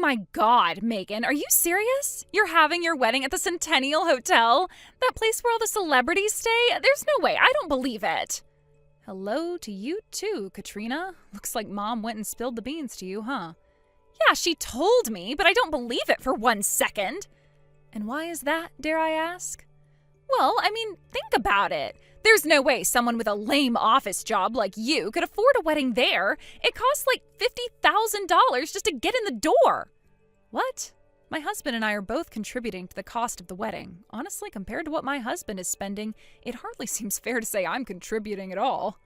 my God, Megan, are you serious? You're having your wedding at the Centennial Hotel? That place where all the celebrities stay? There's no way, I don't believe it. Hello to you too, Katrina. Looks like Mom went and spilled the beans to you, huh? Yeah, she told me, but I don't believe it for 1 second. And why is that, dare I ask? Well, I mean, think about it. There's no way someone with a lame office job like you could afford a wedding there. It costs like $50,000 just to get in the door. What? My husband and I are both contributing to the cost of the wedding. Honestly, compared to what my husband is spending, it hardly seems fair to say I'm contributing at all.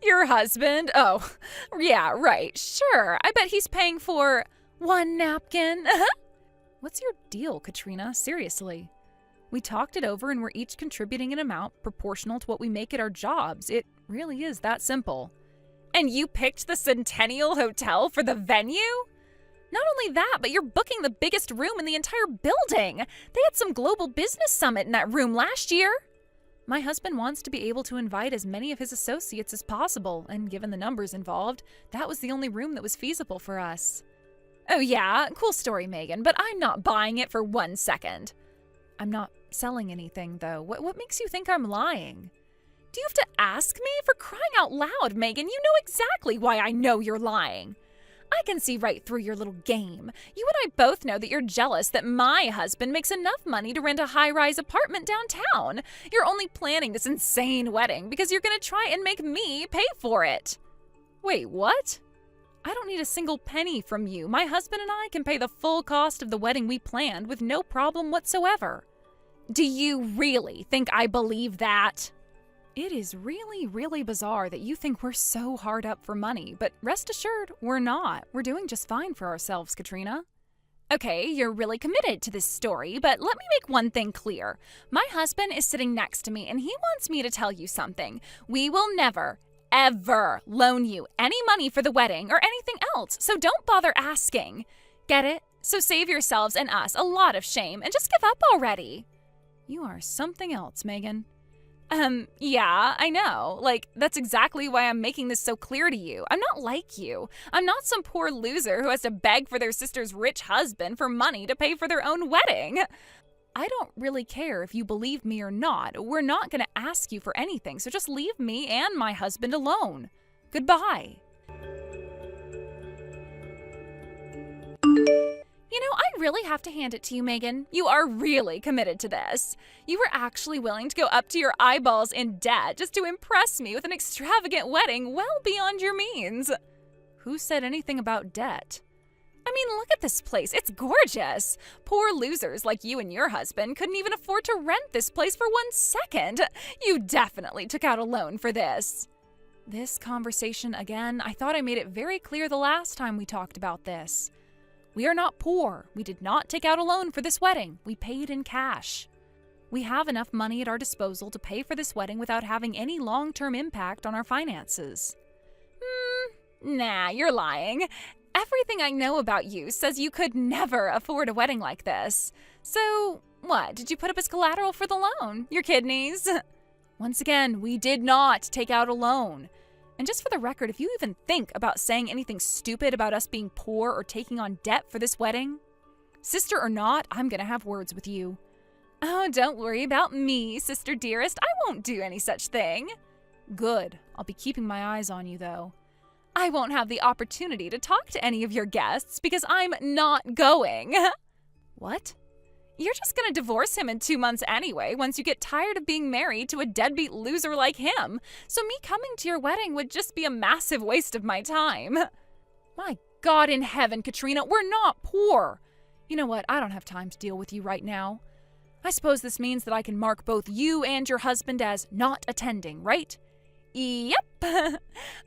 Your husband? Oh, yeah, right. Sure. I bet he's paying for 1 napkin. What's your deal, Katrina? Seriously. We talked it over and we're each contributing an amount proportional to what we make at our jobs. It really is that simple. And you picked the Centennial Hotel for the venue? Not only that, but you're booking the biggest room in the entire building. They had some global business summit in that room last year. My husband wants to be able to invite as many of his associates as possible, and given the numbers involved, that was the only room that was feasible for us. Oh yeah, cool story, Megan, but I'm not buying it for 1 second. I'm not selling anything, though. What makes you think I'm lying? Do you have to ask me? For crying out loud, Megan, you know exactly why I know you're lying. I can see right through your little game. You and I both know that you're jealous that my husband makes enough money to rent a high-rise apartment downtown. You're only planning this insane wedding because you're going to try and make me pay for it. Wait, what? I don't need a single penny from you. My husband and I can pay the full cost of the wedding we planned with no problem whatsoever. Do you really think I believe that? It is really, really bizarre that you think we're so hard up for money, but rest assured, we're not. We're doing just fine for ourselves, Katrina. Okay, you're really committed to this story, but let me make one thing clear. My husband is sitting next to me, and he wants me to tell you something. We will never, ever loan you any money for the wedding or anything else, so don't bother asking. Get it? So save yourselves and us a lot of shame and just give up already. You are something else, Megan. Yeah, I know. Like, that's exactly why I'm making this so clear to you. I'm not like you. I'm not some poor loser who has to beg for their sister's rich husband for money to pay for their own wedding. I don't really care if you believe me or not. We're not going to ask you for anything, so just leave me and my husband alone. Goodbye. You know, I really have to hand it to you, Megan. You are really committed to this. You were actually willing to go up to your eyeballs in debt just to impress me with an extravagant wedding well beyond your means. Who said anything about debt? I mean, look at this place. It's gorgeous. Poor losers like you and your husband couldn't even afford to rent this place for 1 second. You definitely took out a loan for this. This conversation again, I thought I made it very clear the last time we talked about this. We are not poor. We did not take out a loan for this wedding. We paid in cash. We have enough money at our disposal to pay for this wedding without having any long-term impact on our finances. Nah, you're lying. Everything I know about you says you could never afford a wedding like this. So, what, did you put up as collateral for the loan? Your kidneys? Once again, we did not take out a loan. And just for the record, if you even think about saying anything stupid about us being poor or taking on debt for this wedding, sister or not, I'm gonna have words with you. Oh, don't worry about me, sister dearest. I won't do any such thing. Good. I'll be keeping my eyes on you, though. I won't have the opportunity to talk to any of your guests because I'm not going. What? You're just gonna divorce him in 2 months anyway, once you get tired of being married to a deadbeat loser like him. So me coming to your wedding would just be a massive waste of my time. My God in heaven, Katrina, we're not poor. You know what? I don't have time to deal with you right now. I suppose this means that I can mark both you and your husband as not attending, right? Yep.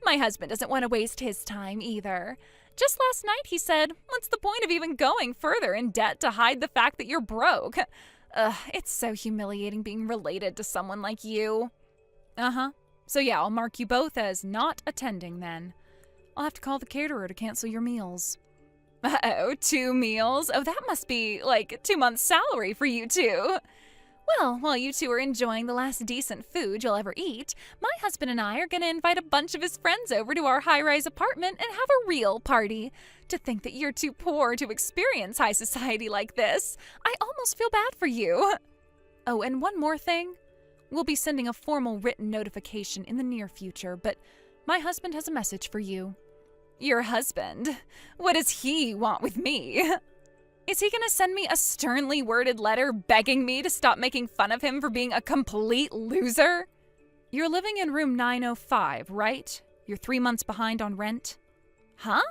My husband doesn't want to waste his time either. Just last night he said, what's the point of even going further in debt to hide the fact that you're broke? It's so humiliating being related to someone like you. So yeah, I'll mark you both as not attending then. I'll have to call the caterer to cancel your meals. Uh-oh, 2 meals? Oh, that must be like 2 months' salary for you two. Well, while you two are enjoying the last decent food you'll ever eat, my husband and I are going to invite a bunch of his friends over to our high-rise apartment and have a real party. To think that you're too poor to experience high society like this, I almost feel bad for you. Oh, and one more thing. We'll be sending a formal written notification in the near future, but my husband has a message for you. Your husband? What does he want with me? Is he gonna send me a sternly worded letter begging me to stop making fun of him for being a complete loser? You're living in room 905, right? You're 3 months behind on rent? Huh?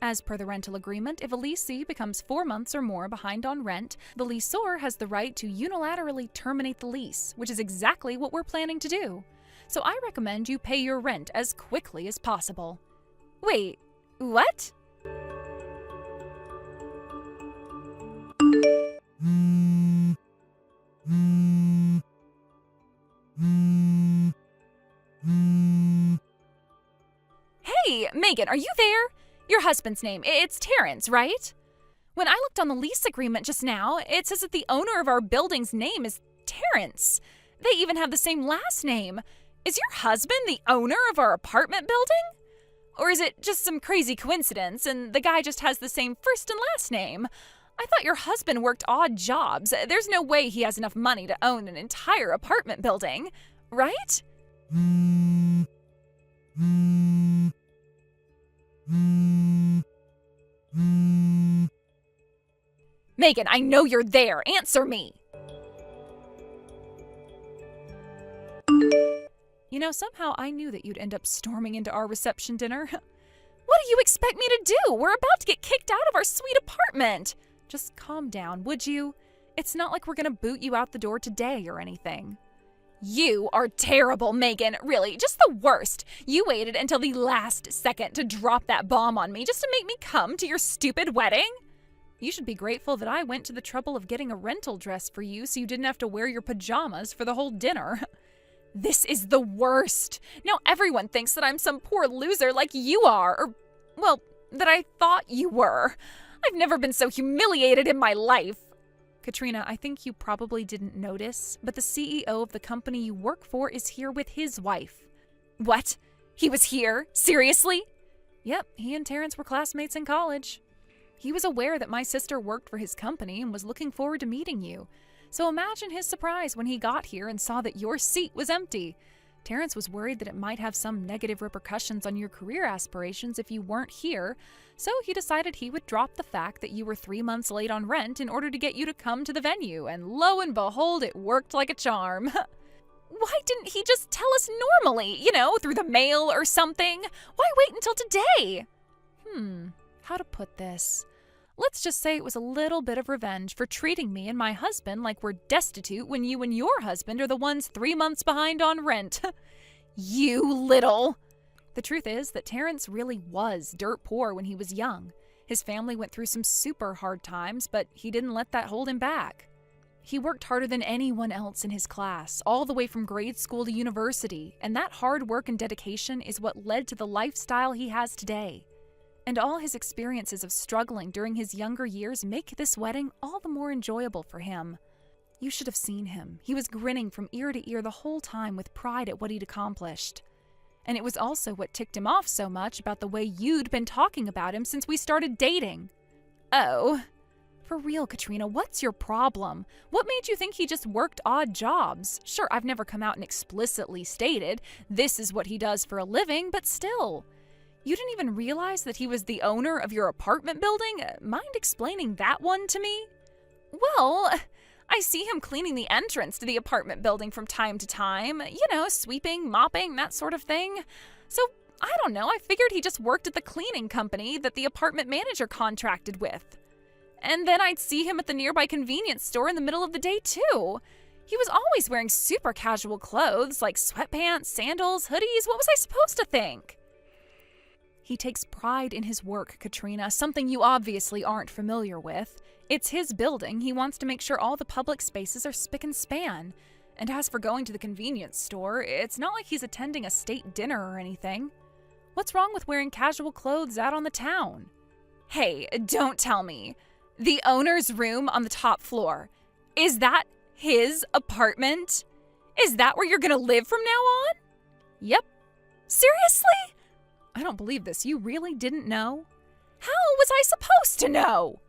As per the rental agreement, if a leasee becomes 4 months or more behind on rent, the lessor has the right to unilaterally terminate the lease, which is exactly what we're planning to do. So I recommend you pay your rent as quickly as possible. Wait, what? Hey, Megan, are you there? Your husband's name, it's Terrence, right? When I looked on the lease agreement just now, it says that the owner of our building's name is Terrence. They even have the same last name. Is your husband the owner of our apartment building? Or is it just some crazy coincidence and the guy just has the same first and last name? I thought your husband worked odd jobs. There's no way he has enough money to own an entire apartment building, right? Megan, I know you're there. Answer me. You know, somehow I knew that you'd end up storming into our reception dinner. What do you expect me to do? We're about to get kicked out of our sweet apartment. Just calm down, would you? It's not like we're gonna boot you out the door today or anything. You are terrible, Megan. Really, just the worst. You waited until the last second to drop that bomb on me just to make me come to your stupid wedding. You should be grateful that I went to the trouble of getting a rental dress for you so you didn't have to wear your pajamas for the whole dinner. This is the worst. Now everyone thinks that I'm some poor loser like you are, or, well, that I thought you were. I've never been so humiliated in my life. Katrina, I think you probably didn't notice, but the CEO of the company you work for is here with his wife. What? He was here? Seriously? Yep, he and Terrence were classmates in college. He was aware that my sister worked for his company and was looking forward to meeting you. So imagine his surprise when he got here and saw that your seat was empty. Terrence was worried that it might have some negative repercussions on your career aspirations if you weren't here, so he decided he would drop the fact that you were 3 months late on rent in order to get you to come to the venue, and lo and behold, it worked like a charm. Why didn't he just tell us normally, through the mail or something? Why wait until today? How to put this? Let's just say it was a little bit of revenge for treating me and my husband like we're destitute when you and your husband are the ones 3 months behind on rent. You little... The truth is that Terrence really was dirt poor when he was young. His family went through some super hard times, but he didn't let that hold him back. He worked harder than anyone else in his class, all the way from grade school to university, and that hard work and dedication is what led to the lifestyle he has today. And all his experiences of struggling during his younger years make this wedding all the more enjoyable for him. You should have seen him. He was grinning from ear to ear the whole time with pride at what he'd accomplished. And it was also what ticked him off so much about the way you'd been talking about him since we started dating. Oh. For real, Katrina, what's your problem? What made you think he just worked odd jobs? Sure, I've never come out and explicitly stated this is what he does for a living, but still. You didn't even realize that he was the owner of your apartment building? Mind explaining that one to me? Well, I see him cleaning the entrance to the apartment building from time to time. Sweeping, mopping, that sort of thing. So, I don't know, I figured he just worked at the cleaning company that the apartment manager contracted with. And then I'd see him at the nearby convenience store in the middle of the day, too. He was always wearing super casual clothes, like sweatpants, sandals, hoodies. What was I supposed to think? He takes pride in his work, Katrina, something you obviously aren't familiar with. It's his building. He wants to make sure all the public spaces are spick and span. And as for going to the convenience store, it's not like he's attending a state dinner or anything. What's wrong with wearing casual clothes out on the town? Hey, don't tell me. The owner's room on the top floor. Is that His apartment? Is that where you're gonna live from now on? Yep. Seriously? I don't believe this. You really didn't know? How was I supposed to know?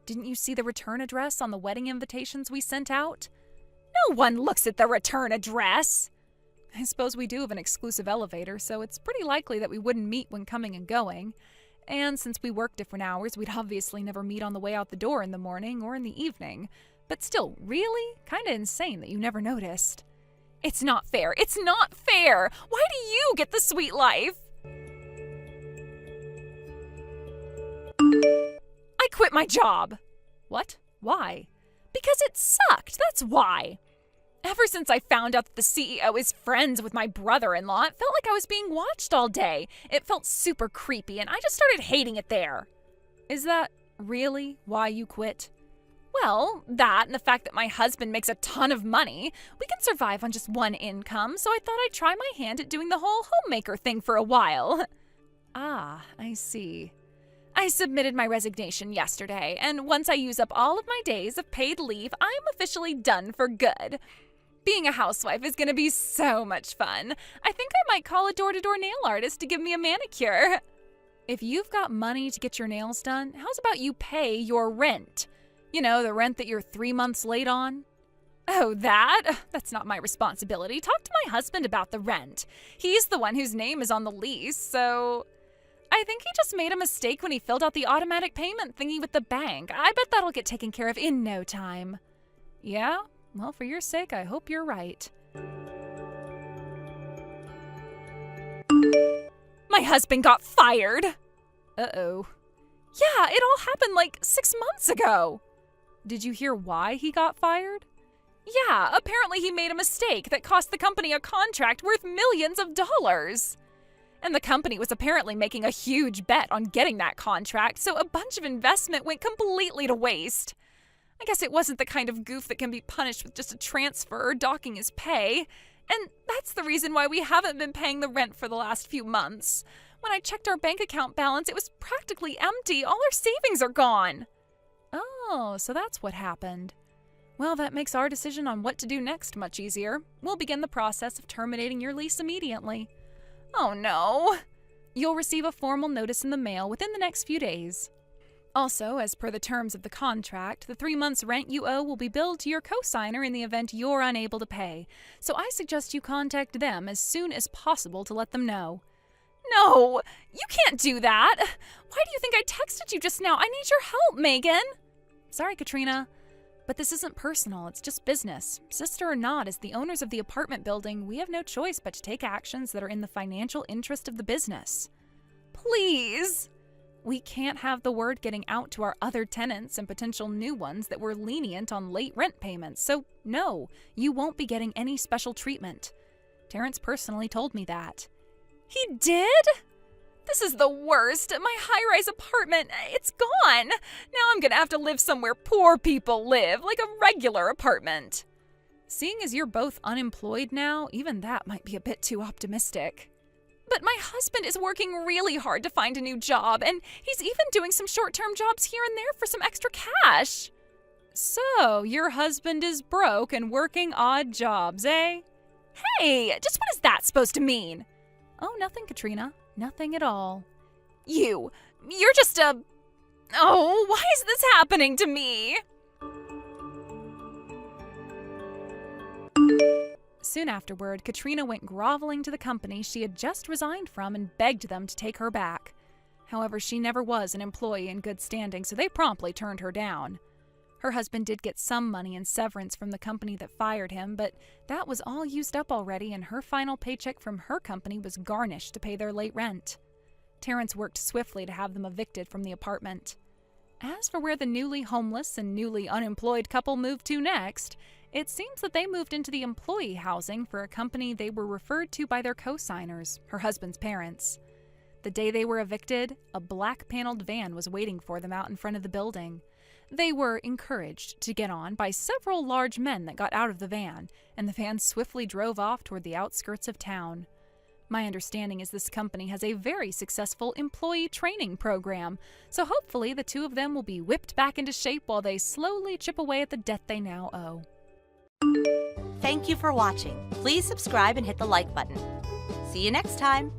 Didn't you see the return address on the wedding invitations we sent out? No one looks at the return address. I suppose we do have an exclusive elevator, so it's pretty likely that we wouldn't meet when coming and going. And since we work different hours, we'd obviously never meet on the way out the door in the morning or in the evening. But still, really? Kinda insane that you never noticed. It's not fair. It's not fair! Why do you get the sweet life? I quit my job. What? Why? Because it sucked, that's why. Ever since I found out that the CEO is friends with my brother-in-law, it felt like I was being watched all day. It felt super creepy, and I just started hating it there. Is that really why you quit? Well, that and the fact that my husband makes a ton of money. We can survive on just one income, so I thought I'd try my hand at doing the whole homemaker thing for a while. Ah, I see. I submitted my resignation yesterday, and once I use up all of my days of paid leave, I'm officially done for good. Being a housewife is going to be so much fun. I think I might call a door-to-door nail artist to give me a manicure. If you've got money to get your nails done, how's about you pay your rent? You know, the rent that you're 3 months late on? Oh, that? That's not my responsibility. Talk to my husband about the rent. He's the one whose name is on the lease, so... I think he just made a mistake when he filled out the automatic payment thingy with the bank. I bet that'll get taken care of in no time. Yeah? Well, for your sake, I hope you're right. My husband got fired! Uh-oh. Yeah, it all happened like 6 months ago. Did you hear why he got fired? Yeah, apparently he made a mistake that cost the company a contract worth millions of dollars. And the company was apparently making a huge bet on getting that contract, so a bunch of investment went completely to waste. I guess it wasn't the kind of goof that can be punished with just a transfer or docking his pay. And that's the reason why we haven't been paying the rent for the last few months. When I checked our bank account balance, it was practically empty. All our savings are gone. Oh, so that's what happened. Well, that makes our decision on what to do next much easier. We'll begin the process of terminating your lease immediately. Oh no! You'll receive a formal notice in the mail within the next few days. Also, as per the terms of the contract, the 3 months' rent you owe will be billed to your co-signer in the event you're unable to pay. So I suggest you contact them as soon as possible to let them know. No! You can't do that! Why do you think I texted you just now? I need your help, Megan! Sorry, Katrina. But this isn't personal, it's just business. Sister or not, as the owners of the apartment building, we have no choice but to take actions that are in the financial interest of the business. Please! We can't have the word getting out to our other tenants and potential new ones that we're lenient on late rent payments, so no, you won't be getting any special treatment. Terrence personally told me that. He did? This is the worst. My high-rise apartment, it's gone. Now I'm gonna have to live somewhere poor people live, like a regular apartment. Seeing as you're both unemployed now, even that might be a bit too optimistic. But my husband is working really hard to find a new job, and he's even doing some short-term jobs here and there for some extra cash. So, your husband is broke and working odd jobs, eh? Hey, just what is that supposed to mean? Oh, nothing, Katrina. Nothing at all. You're just a... Oh, why is this happening to me? Soon afterward, Katrina went groveling to the company she had just resigned from and begged them to take her back. However, she never was an employee in good standing, so they promptly turned her down. Her husband did get some money in severance from the company that fired him, but that was all used up already, and her final paycheck from her company was garnished to pay their late rent. Terrence worked swiftly to have them evicted from the apartment. As for where the newly homeless and newly unemployed couple moved to next, it seems that they moved into the employee housing for a company they were referred to by their co-signers, her husband's parents. The day they were evicted, a black-paneled van was waiting for them out in front of the building. They were encouraged to get on by several large men that got out of the van, and the van swiftly drove off toward the outskirts of town. My understanding is this company has a very successful employee training program, so hopefully the two of them will be whipped back into shape while they slowly chip away at the debt they now owe. Thank you for watching. Please subscribe and hit the like button. See you next time.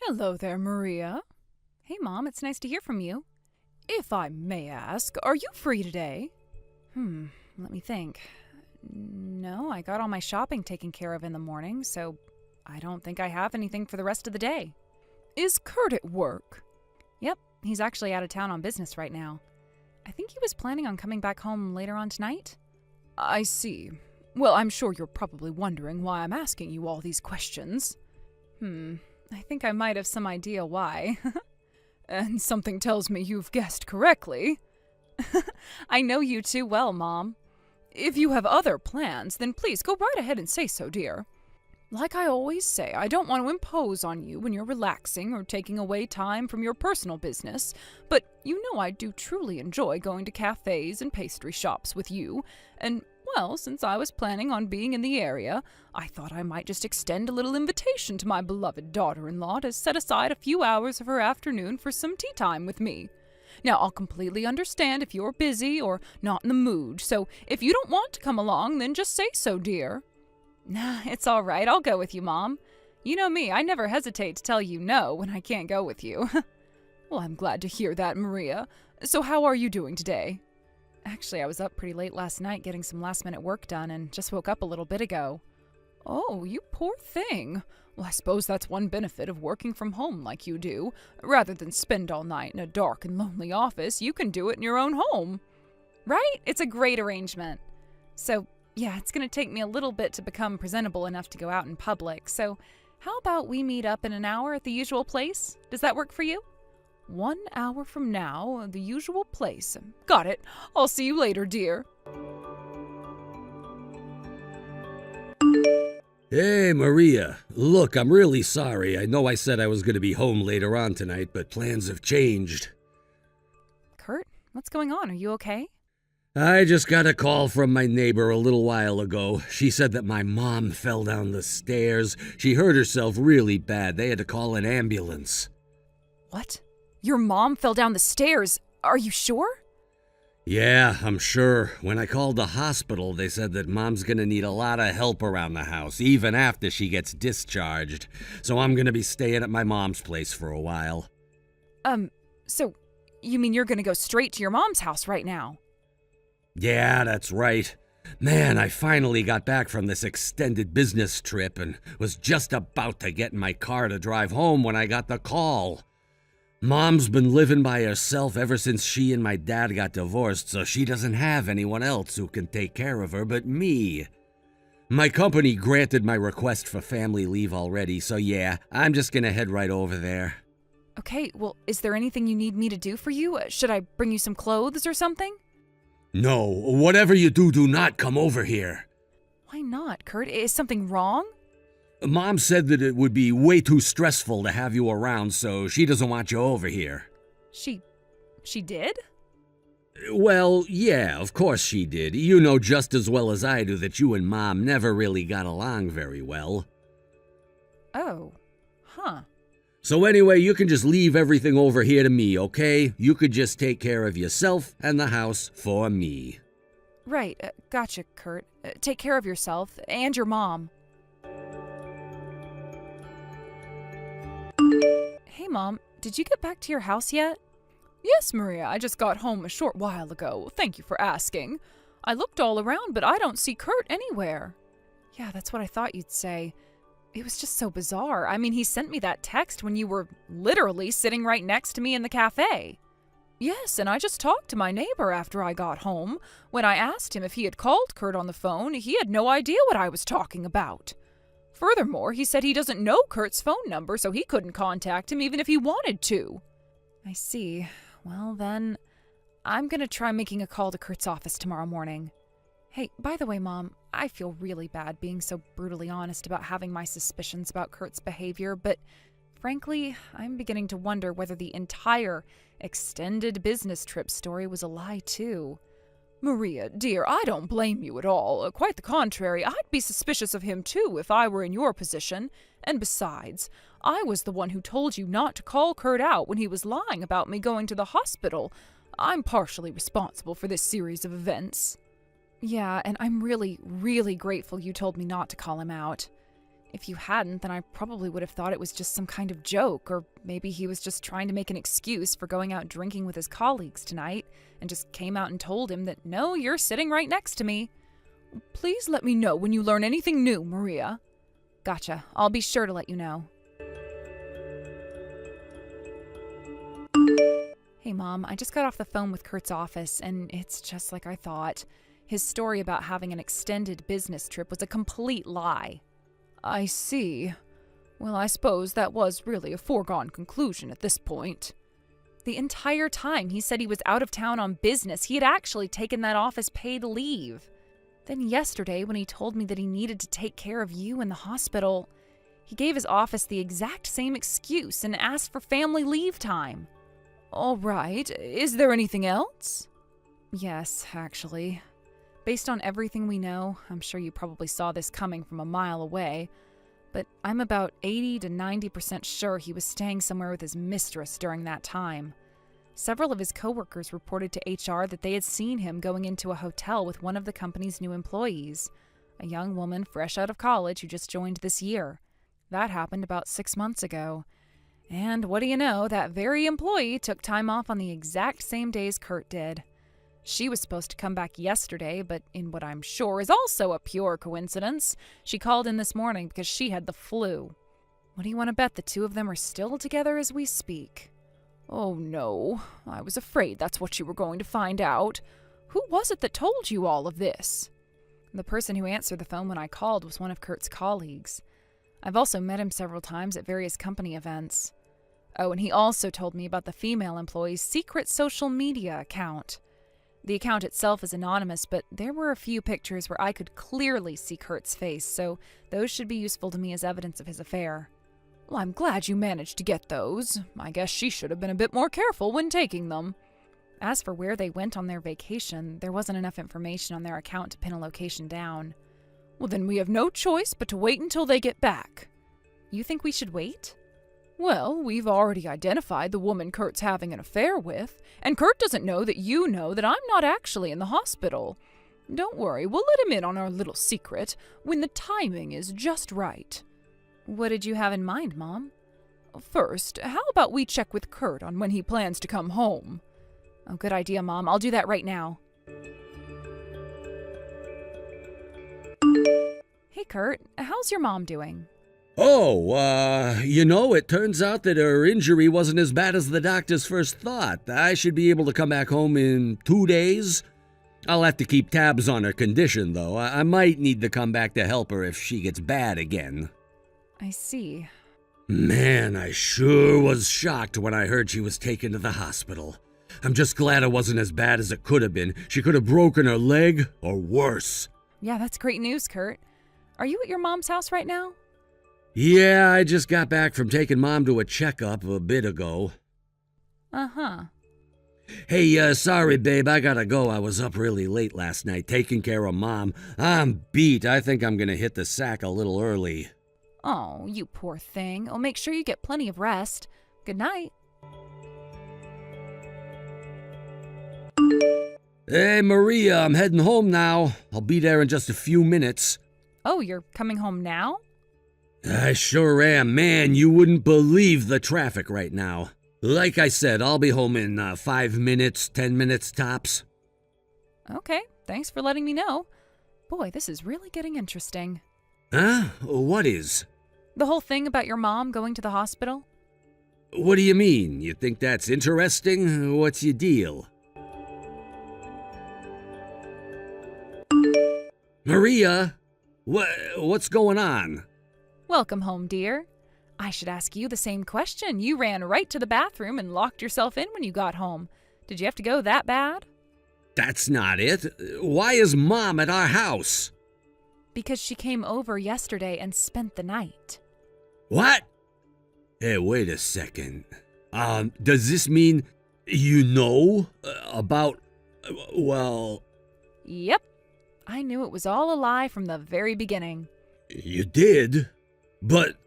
Hello there, Maria. Hey, Mom, it's nice to hear from you. If I may ask, are you free today? Let me think. No, I got all my shopping taken care of in the morning, so I don't think I have anything for the rest of the day. Is Kurt at work? Yep, he's actually out of town on business right now. I think he was planning on coming back home later on tonight. I see. Well, I'm sure you're probably wondering why I'm asking you all these questions. I think I might have some idea why. And something tells me you've guessed correctly. I know you too well, Mom. If you have other plans, then please go right ahead and say so, dear. Like I always say, I don't want to impose on you when you're relaxing or taking away time from your personal business, but you know I do truly enjoy going to cafes and pastry shops with you, and, well, since I was planning on being in the area, I thought I might just extend a little invitation to my beloved daughter-in-law to set aside a few hours of her afternoon for some tea time with me. Now, I'll completely understand if you're busy or not in the mood, so if you don't want to come along, then just say so, dear. Nah, it's all right. I'll go with you, Mom. You know me, I never hesitate to tell you no when I can't go with you. Well, I'm glad to hear that, Maria. So how are you doing today? Actually, I was up pretty late last night getting some last-minute work done and just woke up a little bit ago. Oh, you poor thing. Well, I suppose that's one benefit of working from home like you do. Rather than spend all night in a dark and lonely office, you can do it in your own home. Right? It's a great arrangement. So, yeah, it's going to take me a little bit to become presentable enough to go out in public, so how about we meet up in an hour at the usual place? Does that work for you? 1 hour from now, the usual place. Got it. I'll see you later, dear. Hey, Maria. Look, I'm really sorry. I know I said I was going to be home later on tonight, but plans have changed. Kurt, what's going on? Are you okay? I just got a call from my neighbor a little while ago. She said that my mom fell down the stairs. She hurt herself really bad. They had to call an ambulance. What? Your mom fell down the stairs? Are you sure? Yeah, I'm sure. When I called the hospital, they said that Mom's gonna need a lot of help around the house, even after she gets discharged. So I'm gonna be staying at my mom's place for a while. So you mean you're gonna go straight to your mom's house right now? Yeah, that's right. Man, I finally got back from this extended business trip and was just about to get in my car to drive home when I got the call. Mom's been living by herself ever since she and my dad got divorced, so she doesn't have anyone else who can take care of her but me. My company granted my request for family leave already, so yeah, I'm just gonna head right over there. Okay, well, is there anything you need me to do for you? Should I bring you some clothes or something? No, whatever you do, do not come over here. Why not, Kurt? Is something wrong? Mom said that it would be way too stressful to have you around, so she doesn't want you over here. She did? Well, yeah, of course she did. You know just as well as I do that you and Mom never really got along very well. Oh, huh. So anyway, you can just leave everything over here to me, okay? You could just take care of yourself and the house for me. Right, gotcha, Kurt. Take care of yourself and your mom. Hey, Mom, did you get back to your house yet? Yes, Maria, I just got home a short while ago. Thank you for asking. I looked all around, but I don't see Kurt anywhere. Yeah, that's what I thought you'd say. It was just so bizarre. I mean, he sent me that text when you were literally sitting right next to me in the cafe. Yes, and I just talked to my neighbor after I got home. When I asked him if he had called Kurt on the phone, he had no idea what I was talking about. Furthermore, he said he doesn't know Kurt's phone number, so he couldn't contact him even if he wanted to. I see. Well, then, I'm gonna try making a call to Kurt's office tomorrow morning. Hey, by the way, Mom, I feel really bad being so brutally honest about having my suspicions about Kurt's behavior, but frankly, I'm beginning to wonder whether the entire extended business trip story was a lie, too. Maria, dear, I don't blame you at all. Quite the contrary, I'd be suspicious of him too if I were in your position. And besides, I was the one who told you not to call Kurt out when he was lying about me going to the hospital. I'm partially responsible for this series of events. Yeah, and I'm really, really grateful you told me not to call him out. If you hadn't, then I probably would have thought it was just some kind of joke, or maybe he was just trying to make an excuse for going out drinking with his colleagues tonight, and just came out and told him that, no, you're sitting right next to me. Please let me know when you learn anything new, Maria. Gotcha. I'll be sure to let you know. Hey, Mom, I just got off the phone with Kurt's office, and it's just like I thought. His story about having an extended business trip was a complete lie. I see. Well, I suppose that was really a foregone conclusion at this point. The entire time he said he was out of town on business, he had actually taken that office-paid leave. Then yesterday, when he told me that he needed to take care of you in the hospital, he gave his office the exact same excuse and asked for family leave time. All right, is there anything else? Yes, actually. Based on everything we know, I'm sure you probably saw this coming from a mile away, but I'm about 80 to 90% sure he was staying somewhere with his mistress during that time. Several of his coworkers reported to HR that they had seen him going into a hotel with one of the company's new employees, a young woman fresh out of college who just joined this year. That happened about 6 months ago. And what do you know, that very employee took time off on the exact same days Kurt did. She was supposed to come back yesterday, but in what I'm sure is also a pure coincidence, she called in this morning because she had the flu. What do you want to bet the two of them are still together as we speak? Oh no, I was afraid that's what you were going to find out. Who was it that told you all of this? The person who answered the phone when I called was one of Kurt's colleagues. I've also met him several times at various company events. Oh, and he also told me about the female employee's secret social media account. The account itself is anonymous, but there were a few pictures where I could clearly see Kurt's face, so those should be useful to me as evidence of his affair. Well, I'm glad you managed to get those. I guess she should have been a bit more careful when taking them. As for where they went on their vacation, there wasn't enough information on their account to pin a location down. Well, then we have no choice but to wait until they get back. You think we should wait? Well, we've already identified the woman Kurt's having an affair with, and Kurt doesn't know that you know that I'm not actually in the hospital. Don't worry, we'll let him in on our little secret when the timing is just right. What did you have in mind, Mom? First, how about we check with Kurt on when he plans to come home? Oh, good idea, Mom. I'll do that right now. Hey, Kurt, how's your mom doing? Oh, it turns out that her injury wasn't as bad as the doctors first thought. I should be able to come back home in 2 days. I'll have to keep tabs on her condition, though. I might need to come back to help her if she gets bad again. I see. Man, I sure was shocked when I heard she was taken to the hospital. I'm just glad it wasn't as bad as it could have been. She could have broken her leg, or worse. Yeah, that's great news, Kurt. Are you at your mom's house right now? Yeah, I just got back from taking Mom to a checkup a bit ago. Uh-huh. Hey, sorry, babe, I gotta go. I was up really late last night taking care of Mom. I'm beat. I think I'm gonna hit the sack a little early. Oh, you poor thing. I'll make sure you get plenty of rest. Good night. Hey, Maria, I'm heading home now. I'll be there in just a few minutes. Oh, you're coming home now? I sure am. Man, you wouldn't believe the traffic right now. Like I said, I'll be home in 5 minutes, 10 minutes tops. Okay, thanks for letting me know. Boy, this is really getting interesting. Huh? What is? The whole thing about your mom going to the hospital? What do you mean? You think that's interesting? What's your deal? Maria? What's going on? Welcome home, dear. I should ask you the same question. You ran right to the bathroom and locked yourself in when you got home. Did you have to go that bad? That's not it. Why is Mom at our house? Because she came over yesterday and spent the night. What? Hey, wait a second. Does this mean you know about, well... Yep. I knew it was all a lie from the very beginning. You did? But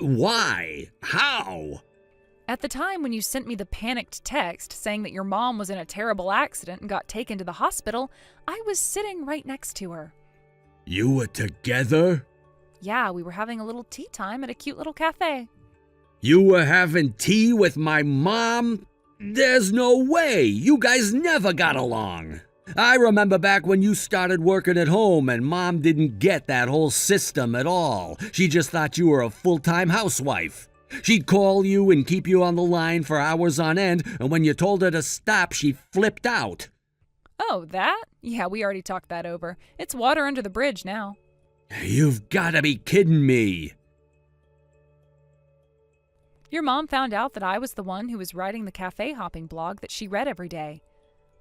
why? How? At the time when you sent me the panicked text saying that your mom was in a terrible accident and got taken to the hospital, I was sitting right next to her. You were together? Yeah, we were having a little tea time at a cute little cafe. You were having tea with my mom? There's no way. You guys never got along. I remember back when you started working at home and Mom didn't get that whole system at all. She just thought you were a full-time housewife. She'd call you and keep you on the line for hours on end, and when you told her to stop, she flipped out. Oh, that? Yeah, we already talked that over. It's water under the bridge now. You've gotta be kidding me. Your mom found out that I was the one who was writing the cafe hopping blog that she read every day.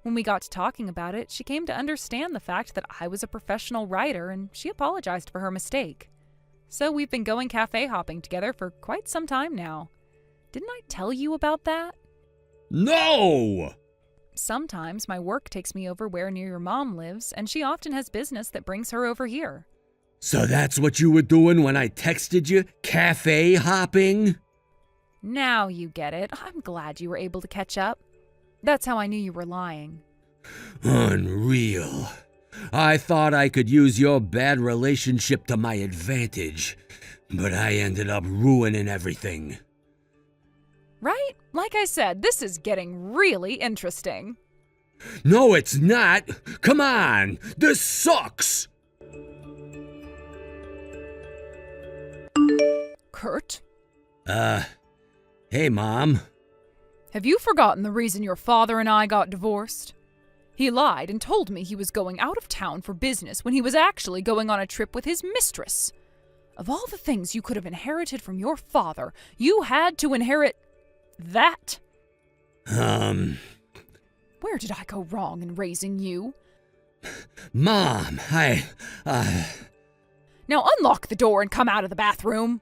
When we got to talking about it, she came to understand the fact that I was a professional writer, and she apologized for her mistake. So we've been going cafe hopping together for quite some time now. Didn't I tell you about that? No! Sometimes my work takes me over where near your mom lives, and she often has business that brings her over here. So that's what you were doing when I texted you? Cafe hopping? Now you get it. I'm glad you were able to catch up. That's how I knew you were lying. Unreal. I thought I could use your bad relationship to my advantage, but I ended up ruining everything. Right? Like I said, this is getting really interesting. No, it's not. Come on. This sucks. Kurt? Hey, Mom. Have you forgotten the reason your father and I got divorced? He lied and told me he was going out of town for business when he was actually going on a trip with his mistress. Of all the things you could have inherited from your father, you had to inherit that. Where did I go wrong in raising you? Mom, Now unlock the door and come out of the bathroom.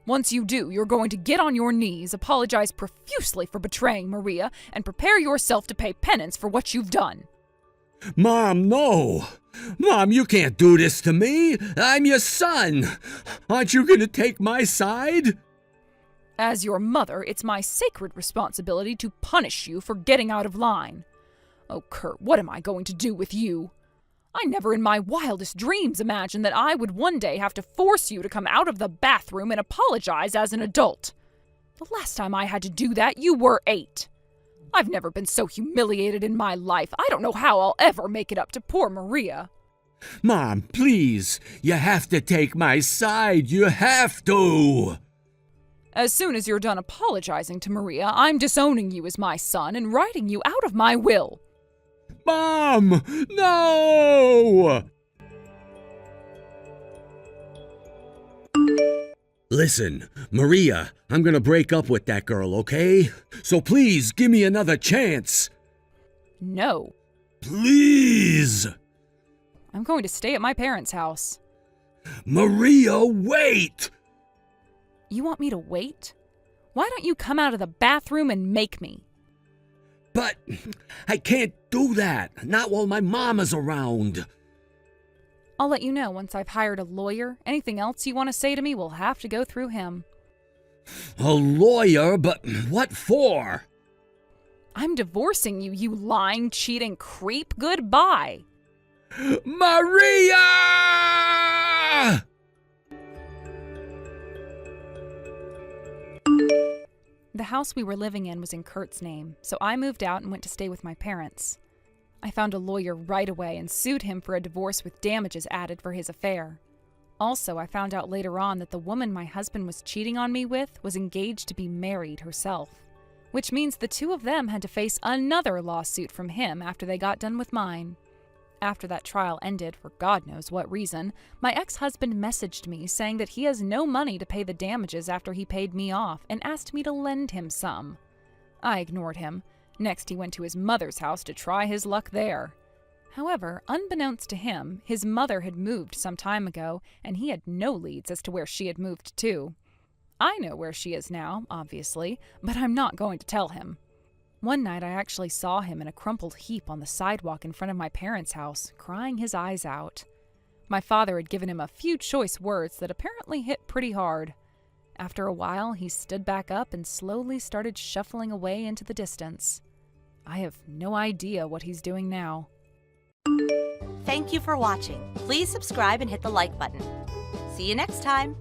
Once you do, you're going to get on your knees, apologize profusely for betraying Maria, and prepare yourself to pay penance for what you've done. Mom, no. Mom, you can't do this to me. I'm your son. Aren't you going to take my side? As your mother, it's my sacred responsibility to punish you for getting out of line. Oh, Kurt, what am I going to do with you? I never in my wildest dreams imagined that I would one day have to force you to come out of the bathroom and apologize as an adult. The last time I had to do that, you were 8. I've never been so humiliated in my life. I don't know how I'll ever make it up to poor Maria. Mom, please. You have to take my side. You have to. As soon as you're done apologizing to Maria, I'm disowning you as my son and writing you out of my will. Mom, no! Listen, Maria, I'm gonna break up with that girl, okay? So please give me another chance. No. Please! I'm going to stay at my parents' house. Maria, wait! You want me to wait? Why don't you come out of the bathroom and make me? But I can't do that. Not while my mom is around. I'll let you know once I've hired a lawyer. Anything else you want to say to me will have to go through him. A lawyer? But what for? I'm divorcing you, you lying, cheating creep. Goodbye. Maria! The house we were living in was in Kurt's name, so I moved out and went to stay with my parents. I found a lawyer right away and sued him for a divorce with damages added for his affair. Also, I found out later on that the woman my husband was cheating on me with was engaged to be married herself, which means the two of them had to face another lawsuit from him after they got done with mine. After that trial ended, for God knows what reason, my ex-husband messaged me saying that he has no money to pay the damages after he paid me off and asked me to lend him some. I ignored him. Next, he went to his mother's house to try his luck there. However, unbeknownst to him, his mother had moved some time ago, and he had no leads as to where she had moved to. I know where she is now, obviously, but I'm not going to tell him. One night I actually saw him in a crumpled heap on the sidewalk in front of my parents' house, crying his eyes out. My father had given him a few choice words that apparently hit pretty hard. After a while, he stood back up and slowly started shuffling away into the distance. I have no idea what he's doing now. Thank you for watching. Please subscribe and hit the like button. See you next time.